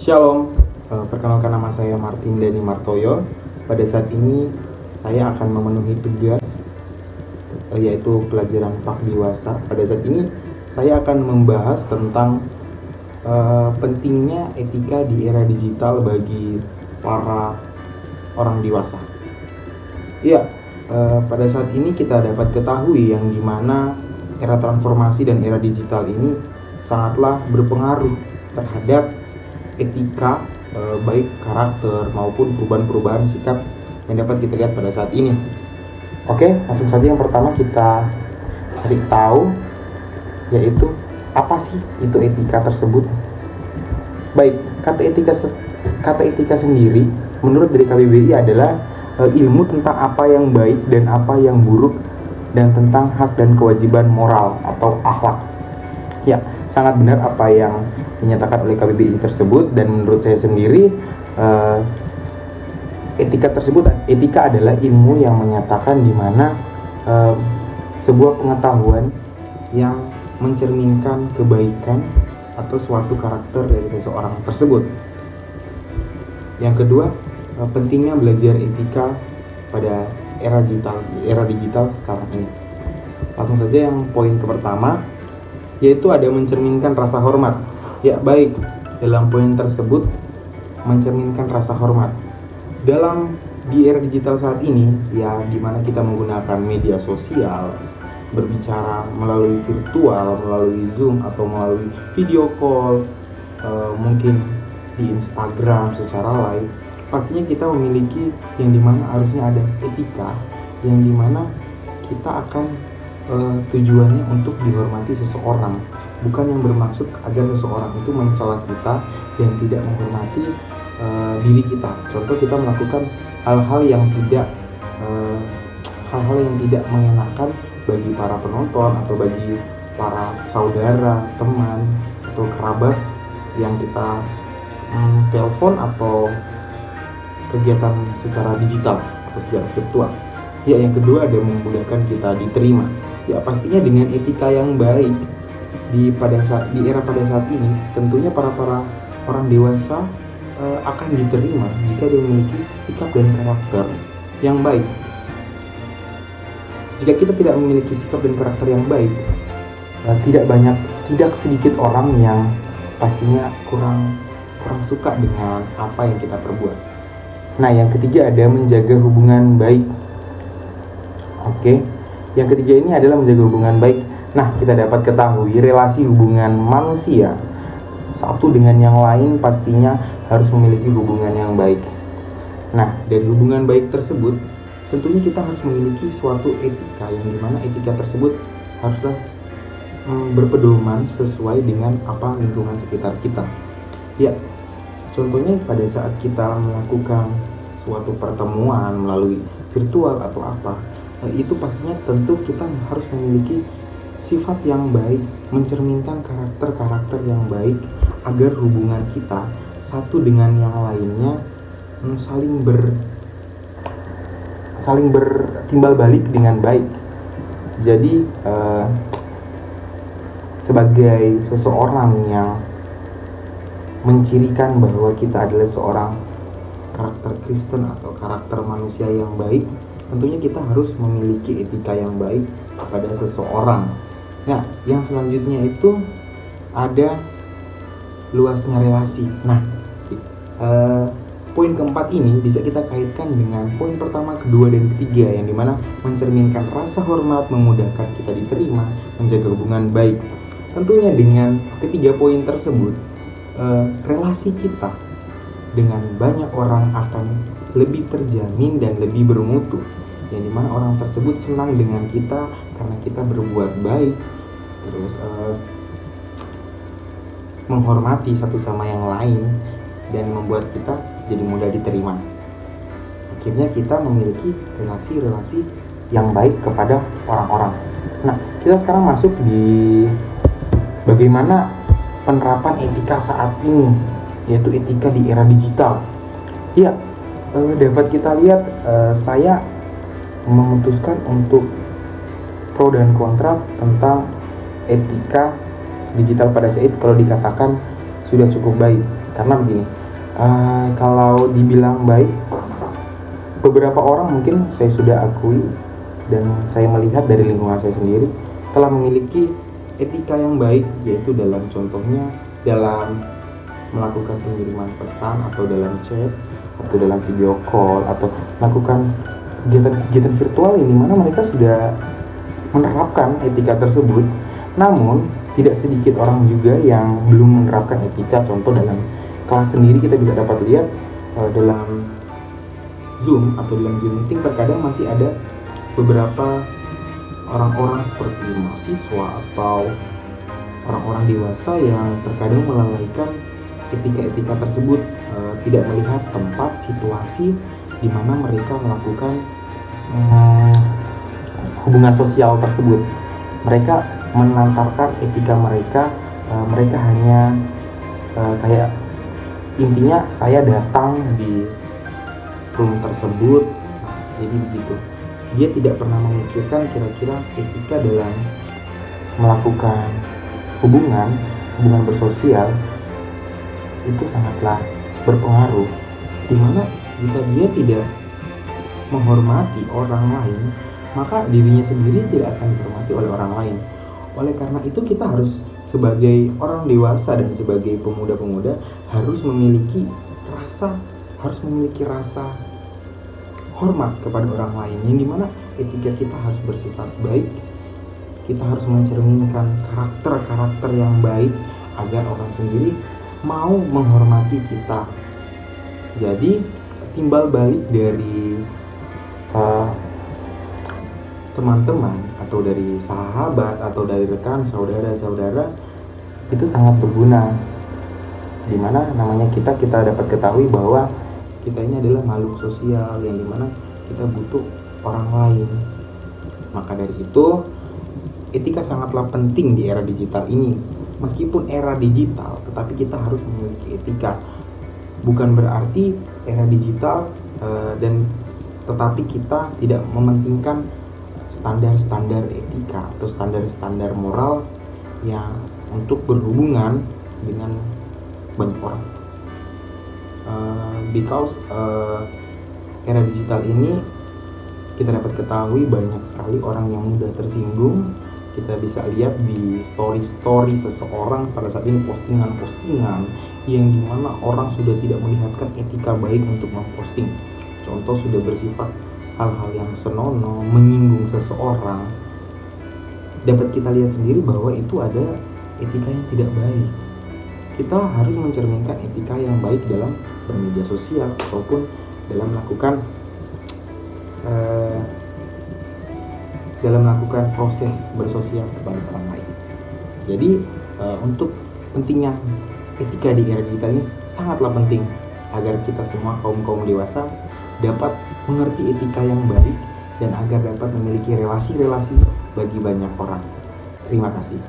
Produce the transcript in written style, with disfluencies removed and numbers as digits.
Shalom, perkenalkan nama saya Martin Dani Martoyo. Pada saat ini saya akan memenuhi tugas yaitu pelajaran Pakdiwasa. Pada saat ini saya akan membahas tentang pentingnya etika di era digital bagi para orang dewasa. Ya, pada saat ini kita dapat ketahui yang dimana era transformasi dan era digital ini sangatlah berpengaruh terhadap etika, baik karakter maupun perubahan-perubahan sikap yang dapat kita lihat pada saat ini. Oke, langsung saja yang pertama kita cari tahu yaitu apa sih itu etika tersebut. Baik, kata etika sendiri menurut dari KBBI adalah ilmu tentang apa yang baik dan apa yang buruk dan tentang hak dan kewajiban moral atau akhlak. Ya, sangat benar apa yang dinyatakan oleh KBBI tersebut, dan menurut saya sendiri etika adalah ilmu yang menyatakan di mana sebuah pengetahuan yang mencerminkan kebaikan atau suatu karakter dari seseorang tersebut. Yang kedua, pentingnya belajar etika pada era digital sekarang ini. Langsung saja yang poin pertama, yaitu ada mencerminkan rasa hormat. Ya, baik, dalam poin tersebut mencerminkan rasa hormat. Di era digital saat ini, ya, dimana kita menggunakan media sosial, berbicara melalui virtual, melalui Zoom atau melalui video call, mungkin di Instagram secara live, pastinya kita memiliki yang dimana harusnya ada etika, yang dimana kita akan tujuannya untuk dihormati seseorang, bukan yang bermaksud agar seseorang itu mencela kita dan tidak menghormati diri kita. Contoh, kita melakukan hal-hal yang tidak mengenakan bagi para penonton atau bagi para saudara, teman atau kerabat yang kita telepon atau kegiatan secara digital atau secara virtual. Ya, yang kedua ada memudahkan kita diterima. Ya, pastinya dengan etika yang baik di era pada saat ini, tentunya para orang dewasa akan diterima jika dia memiliki sikap dan karakter yang baik. Jika kita tidak memiliki sikap dan karakter yang baik, tidak sedikit orang yang pastinya kurang suka dengan apa yang kita perbuat. Nah, yang ketiga ada menjaga hubungan baik. Oke, yang ketiga ini adalah menjaga hubungan baik. Nah, kita dapat ketahui relasi hubungan manusia satu dengan yang lain pastinya harus memiliki hubungan yang baik. Nah, dari hubungan baik tersebut, tentunya kita harus memiliki suatu etika, yang dimana etika tersebut haruslah berpedoman sesuai dengan apa lingkungan sekitar kita. Ya, contohnya pada saat kita melakukan suatu pertemuan melalui virtual atau apa, itu pastinya tentu kita harus memiliki sifat yang baik, mencerminkan karakter yang baik agar hubungan kita satu dengan yang lainnya saling bertimbal balik dengan baik. Jadi sebagai seseorang yang mencirikan bahwa kita adalah seorang karakter Kristen atau karakter manusia yang baik, tentunya kita harus memiliki etika yang baik kepada seseorang. Nah, yang selanjutnya itu ada luasnya relasi. Nah, poin keempat ini bisa kita kaitkan dengan poin pertama, kedua, dan ketiga, yang dimana mencerminkan rasa hormat, memudahkan kita diterima, menjaga hubungan baik. Tentunya dengan ketiga poin tersebut, relasi kita dengan banyak orang akan lebih terjamin dan lebih bermutu, yang dimana orang tersebut senang dengan kita karena kita berbuat baik, terus menghormati satu sama yang lain, dan membuat kita jadi mudah diterima. Akhirnya kita memiliki relasi-relasi yang baik kepada orang-orang. Nah, kita sekarang masuk di bagaimana penerapan etika saat ini, yaitu etika di era digital. Ya, dapat kita lihat, saya memutuskan untuk pro dan kontra tentang etika digital pada saat kalau dikatakan sudah cukup baik. Karena begini, kalau dibilang baik, beberapa orang mungkin saya sudah akui dan saya melihat dari lingkungan saya sendiri telah memiliki etika yang baik, yaitu dalam contohnya dalam melakukan pengiriman pesan atau dalam chat atau dalam video call atau melakukan kegiatan-kegiatan virtual ini, mana mereka sudah menerapkan etika tersebut. Namun tidak sedikit orang juga yang belum menerapkan etika. Contoh dalam kelas sendiri kita bisa dapat lihat dalam Zoom atau dalam Zoom meeting terkadang masih ada beberapa orang-orang seperti mahasiswa atau orang-orang dewasa yang terkadang melalaikan etika-etika tersebut, tidak melihat tempat, situasi di mana mereka melakukan hubungan sosial tersebut. Mereka menantarkan etika mereka, mereka hanya kayak intinya saya datang di room tersebut, jadi begitu. Dia tidak pernah memikirkan kira-kira etika dalam melakukan hubungan bersosial itu sangatlah berpengaruh, dimana jika dia tidak menghormati orang lain, maka dirinya sendiri tidak akan dihormati oleh orang lain. Oleh karena itu kita harus sebagai orang dewasa dan sebagai pemuda-pemuda harus memiliki rasa hormat kepada orang lain, yang dimana etika kita harus bersifat baik. Kita harus mencerminkan karakter-karakter yang baik agar orang sendiri mau menghormati kita. Jadi timbal balik dari teman-teman atau dari sahabat atau dari rekan saudara-saudara itu sangat berguna, dimana namanya kita dapat ketahui bahwa kita ini adalah makhluk sosial yang dimana kita butuh orang lain. Maka dari itu etika sangatlah penting di era digital ini. Meskipun era digital, tetapi kita harus memiliki etika. Bukan berarti era digital tetapi kita tidak mementingkan standar-standar etika atau standar-standar moral yang untuk berhubungan dengan banyak orang. Because era digital ini kita dapat ketahui banyak sekali orang yang mudah tersinggung. Kita bisa lihat di story seseorang pada saat ini, postingan yang dimana orang sudah tidak melihatkan etika baik untuk memposting. Contoh sudah bersifat hal-hal yang senonoh, menyinggung seseorang. Dapat kita lihat sendiri bahwa itu ada etika yang tidak baik. Kita harus mencerminkan etika yang baik dalam bermedia sosial ataupun dalam melakukan proses bersosial kepada orang lain. Jadi untuk pentingnya etika di era digital ini sangatlah penting agar kita semua kaum dewasa dapat mengerti etika yang baik dan agar dapat memiliki relasi-relasi bagi banyak orang. Terima kasih.